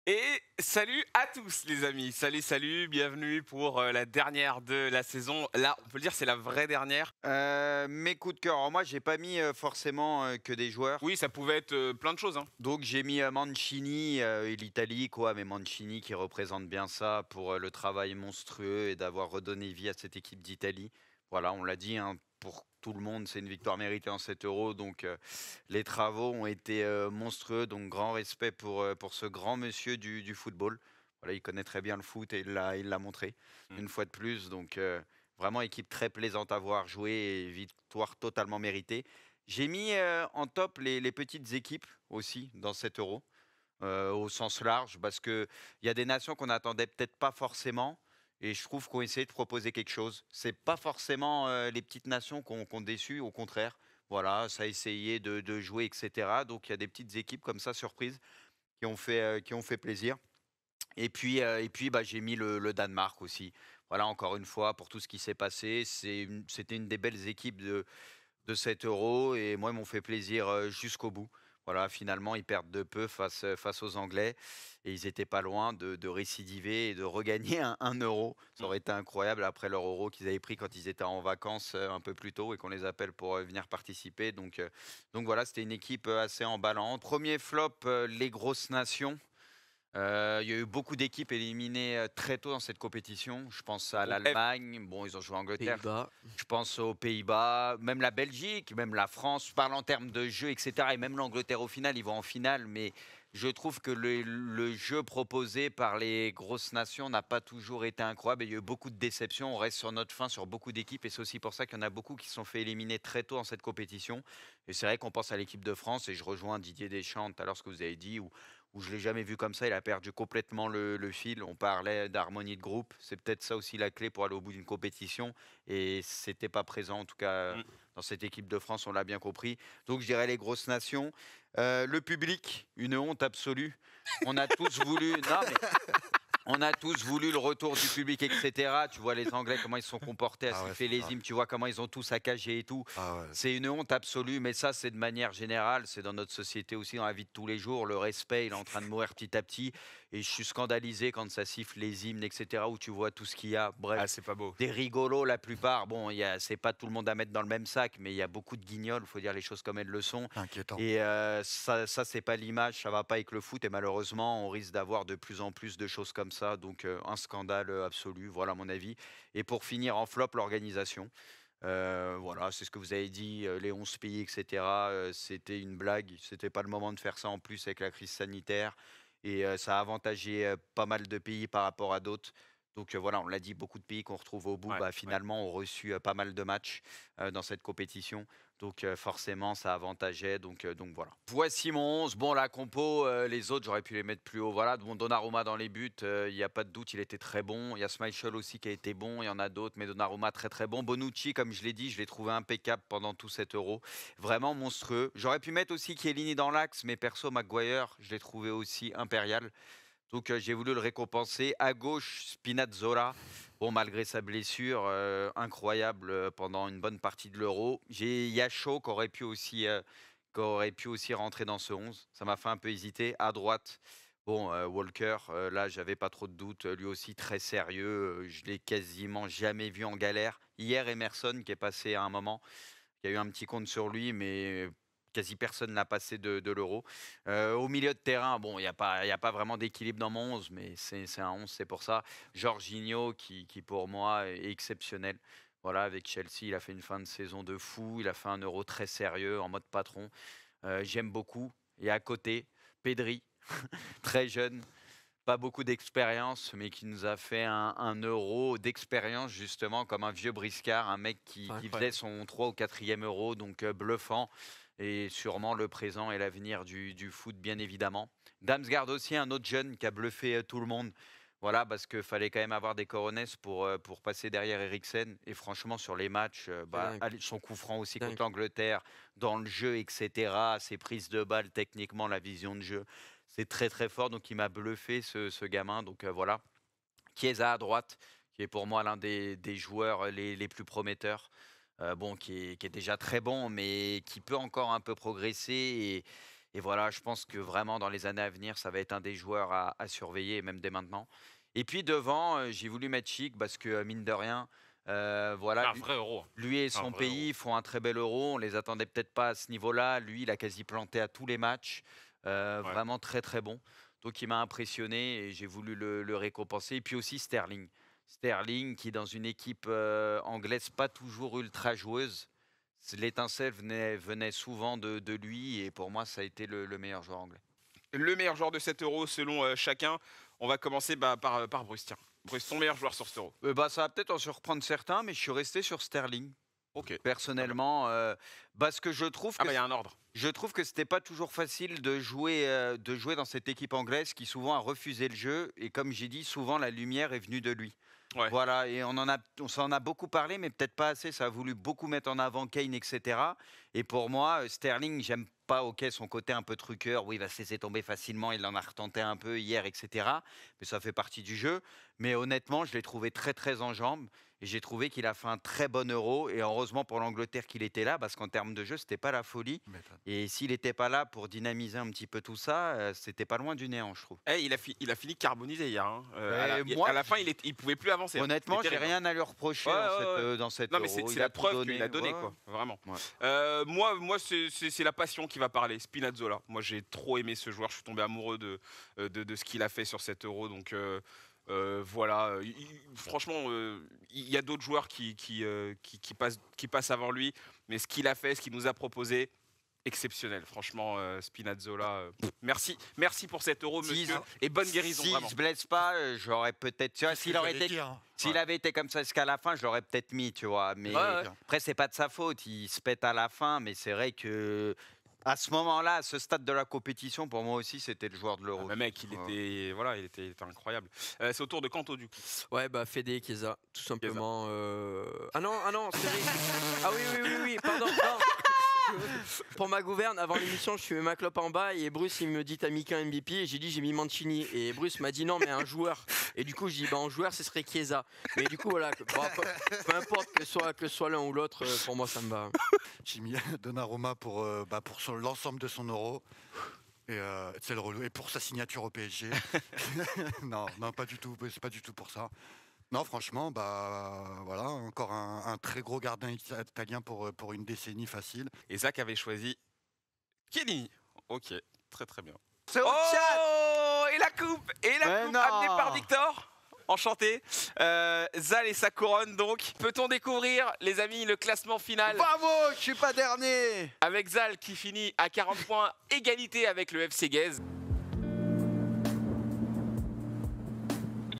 Et salut à tous les amis, salut, bienvenue pour la dernière de la saison. Là, on peut le dire, c'est la vraie dernière. Mes coups de cœur. Alors moi, j'ai pas mis forcément que des joueurs. Oui, ça pouvait être plein de choses, hein. Donc j'ai mis Mancini et l'Italie, quoi. Mais Mancini qui représente bien ça pour le travail monstrueux et d'avoir redonné vie à cette équipe d'Italie. Voilà, on l'a dit, hein, pour tout le monde, c'est une victoire méritée en 7 euros. Donc les travaux ont été monstrueux. Donc grand respect pour ce grand monsieur du football. Voilà, il connaît très bien le foot et il l'a montré Mm. une fois de plus. Donc vraiment équipe très plaisante à voir jouer et victoire totalement méritée. J'ai mis en top les petites équipes aussi dans cet Euro, au sens large, parce qu'il y a des nations qu'on n'attendait peut-être pas forcément et je trouve qu'on essayé de proposer quelque chose. C'est pas forcément, les petites nations qu'on déçu, au contraire. Voilà, ça a essayé de jouer et cetera, donc il y a des petites équipes comme ça, surprises, qui ont fait plaisir et puis, bah, j'ai mis le Danemark aussi. Voilà, encore une fois, pour tout ce qui s'est passé, c'était une des belles équipes de cet Euro et moi, ils m'ont fait plaisir, jusqu'au bout. Voilà, finalement, ils perdent de peu face aux Anglais et ils étaient pas loin de récidiver et de regagner un Euro. Ça Mm. aurait été incroyable après leur Euro qu'ils avaient pris quand ils étaient en vacances, un peu plus tôt et qu'on les appelle pour, venir participer donc voilà, c'était une équipe, assez emballante. Premier flop, les grosses nations. Il y a eu beaucoup d'équipes éliminées, très tôt dans cette compétition. Je pense à Groupe F. l'Allemagne, bon, ils ont joué Angleterre. Pays-Bas. Je pense aux Pays-Bas, même la Belgique, même la France. Je parle en termes de jeu et cetera et même l'Angleterre au final, ils vont en finale, mais je trouve que le jeu proposé par les grosses nations n'a pas toujours été incroyable et il y a eu beaucoup de déceptions. On reste sur notre faim sur beaucoup d'équipes et c'est aussi pour ça qu'il y en a beaucoup qui se sont fait éliminer très tôt dans cette compétition et c'est vrai qu'on pense à l'équipe de France et je rejoins Didier Deschamps tout à l'heure ce que vous avez dit où je l'ai jamais vu comme ça, il a perdu complètement le fil. On parlait d'harmonie de groupe, c'est peut-être ça aussi la clé pour aller au bout d'une compétition et c'était pas présent en tout cas, Mm. dans cette équipe de France, on l'a bien compris. Donc je dirais les grosses nations. Le public, une honte absolue. On a tous voulu non mais on a tous voulu le retour du public et cetera. Tu vois les Anglais, comment ils se sont comportés à Ah ouais, siffler c'est les vrai. hymnes, tu vois comment ils ont tous saccagé et tout. Ah ouais. C'est une honte absolue, mais ça, c'est de manière générale, c'est dans notre société aussi, dans la vie de tous les jours. Le respect, il est en train de mourir petit à petit et je suis scandalisé quand ça siffle les hymnes et cetera, où tu vois tout ce qu'il y a. Bref, Ah, c'est pas beau. des rigolos la plupart. Bon, c'est pas tout le monde à mettre dans le même sac, mais il y a beaucoup de guignols, il faut dire les choses comme elles le sont Inquiétant. et ça c'est pas l'image, ça va pas avec le foot et malheureusement, on risque d'avoir de plus en plus de choses comme ça, donc un scandale, absolu, voilà mon avis et pour finir en flop, l'organisation. Voilà, c'est ce que vous avez dit, les 11 pays et cetera, c'était une blague. C'était pas le moment de faire ça en plus avec la crise sanitaire et ça a avantagé, pas mal de pays par rapport à d'autres. Donc voilà, on l'a dit, beaucoup de pays qu'on retrouve au bout, Ouais, bah, ouais. finalement, ont reçu, pas mal de matchs, dans cette compétition. Donc forcément, ça avantageait, donc voilà. Voici mon 11. Bon, la compo, les autres, j'aurais pu les mettre plus haut. Voilà, bon, Donnarumma dans les buts, il y a pas de doute, il était très bon. Il y a Schmeichel aussi qui a été bon, il y en a d'autres, mais Donnarumma très, très bon. Bonucci, comme je l'ai dit, je l'ai trouvé impeccable pendant tout cet Euro. Vraiment monstrueux. J'aurais pu mettre aussi Chiellini dans l'axe, mais perso, Maguire, je l'ai trouvé aussi impérial. Donc j'ai voulu le récompenser. À gauche, Spinazzola. Bon, malgré sa blessure, incroyable, pendant une bonne partie de l'Euro. J'ai Yacho qui aurait pu aussi rentrer dans ce 11. Ça m'a fait un peu hésiter. À droite, bon, Walker, là, j'avais pas trop de doutes. Lui aussi très sérieux, je l'ai quasiment jamais vu en galère. Hier, Emerson qui est passé à un moment. Il y a eu un petit compte sur lui, mais quasi personne n'a passé de l'Euro. Au milieu de terrain, bon, il y a pas vraiment d'équilibre dans mon 11, mais c'est un 11, c'est pour ça. Jorginho qui pour moi est exceptionnel. Voilà, avec Chelsea, il a fait une fin de saison de fou, il a fait un Euro très sérieux, en mode patron. J'aime beaucoup et à côté, Pedri, très jeune, pas beaucoup d'expérience, mais qui nous a fait un Euro d'expérience justement comme un vieux briscard, un mec C'est qui faisait incroyable. son 3 ou 4e Euro, donc bluffant et sûrement le présent et l'avenir du foot bien évidemment. Damsgaard aussi, un autre jeune qui a bluffé, tout le monde. Voilà, parce qu'il fallait quand même avoir des cojones pour passer derrière Eriksen et franchement sur les matchs, C'est bah, dingue, allez son coup franc aussi dingue. contre l'Angleterre, dans le jeu et cetera, ses prises de balles techniquement, la vision de jeu. C'est très, très fort, donc il m'a bluffé ce gamin, donc voilà. Chiesa à droite, qui est pour moi l'un des joueurs, les plus prometteurs, bon qui est déjà très bon, mais qui peut encore un peu progresser Et voilà, je pense que vraiment dans les années à venir, ça va être un des joueurs à surveiller, et même dès maintenant. Et puis devant, j'ai voulu mettre Chic parce que mine de rien, voilà, Un vrai euro. lui et Un son vrai euro. pays font un très bel euro. On les attendait peut-être pas à ce niveau-là. Lui, il a quasi planté à tous les matchs. Ouais. Vraiment très très bon. Donc il m'a impressionné et j'ai voulu le récompenser. Et puis aussi Sterling. Sterling qui dans une équipe anglaise pas toujours ultra joueuse. L'étincelle venait souvent de lui et pour moi ça a été le meilleur joueur anglais. Le meilleur joueur de cet euro selon chacun. On va commencer par Bruce. Tiens, Bruce, ton meilleur joueur sur cet euro. Bah, ça va peut-être en surprendre certains, mais je suis resté sur Sterling. Ok. Personnellement, parce que Ah bah il y a un ordre. je trouve que c'était pas toujours facile de jouer dans cette équipe anglaise qui souvent a refusé le jeu et comme j'ai dit, souvent la lumière est venue de lui. Ouais. Voilà, et on s'en a beaucoup parlé, mais peut-être pas assez. Ça a voulu beaucoup mettre en avant Kane, etc. Et pour moi, Sterling, j'aime pas, ok, son côté un peu truqueur. Oui, il va se laisser tomber facilement. Il en a retenté un peu hier, etc. Mais ça fait partie du jeu. Mais honnêtement, je l'ai trouvé très, très en jambes. Et j'ai trouvé qu'il a fait un très bon euro. Et heureusement pour l'Angleterre qu'il était là, parce qu'en termes de jeu, c'était pas la folie. Et s'il n'était pas là pour dynamiser un petit peu tout ça, c'était pas loin du néant, je trouve. Eh, il a fini carbonisé hier. Hein. Moi, à la fin, il pouvait plus avancer. Hein. Honnêtement, C'était j'ai terrible. rien à lui reprocher Ouais, dans cette Non, mais euro. c'est Il la a tout preuve donné. qu'il a donné, Ouais. quoi. Vraiment. Ouais. Moi c'est la passion qui va parler. Spinazzola. Moi, j'ai trop aimé ce joueur. Je suis tombé amoureux de ce qu'il a fait sur cet euro. Donc, voilà. Franchement, il y a d'autres joueurs qui passent avant lui. Mais ce qu'il a fait, ce qu'il nous a proposé, exceptionnel. Franchement, Spinazzola, merci pour cet euro, Si- monsieur. Et bonne guérison, S'il vraiment. se blesse pas, j'aurais peut-être. Tu vois, s'il avait été comme ça jusqu'à la fin, je l'aurais peut-être mis, tu vois. Mais Ouais. après, c'est pas de sa faute. Il se pète à la fin, mais c'est vrai que à ce moment-là, à ce stade de la compétition, pour moi aussi, c'était le joueur de l'Euro. Mais mec, il était c'est incroyable. C'est au tour de Kanto du coup. Ouais, bah Fede Chiesa, tout simplement. Ah non, c'est vrai. Ah oui, pardon. Non. Pour ma gouverne, avant l'émission, je fumais ma clope en bas et Bruce il me dit t'as mis qu'un MVP et j'ai dit j'ai mis Mancini et Bruce m'a dit non mais un joueur et du coup je dis bah en joueur ce serait Chiesa mais du coup voilà peu importe que soit l'un ou l'autre pour moi ça me va. J'ai mis Donnarumma pour l'ensemble de son euro. Et c'est le relou. Et pour sa signature au PSG. non, pas du tout. C'est pas du tout pour ça. Non, franchement, voilà, encore un très gros gardien italien pour une décennie facile. Et Zach avait choisi Chiellini. Ok, très très bien. C'est au Oh, chat. et la coupe Mais non. amenée par Victor. Enchanté. Zal et sa couronne donc. Peut-on découvrir, les amis, le classement final Bravo, je suis pas dernier. avec Zal qui finit à 40 points, égalité avec le FC Guez.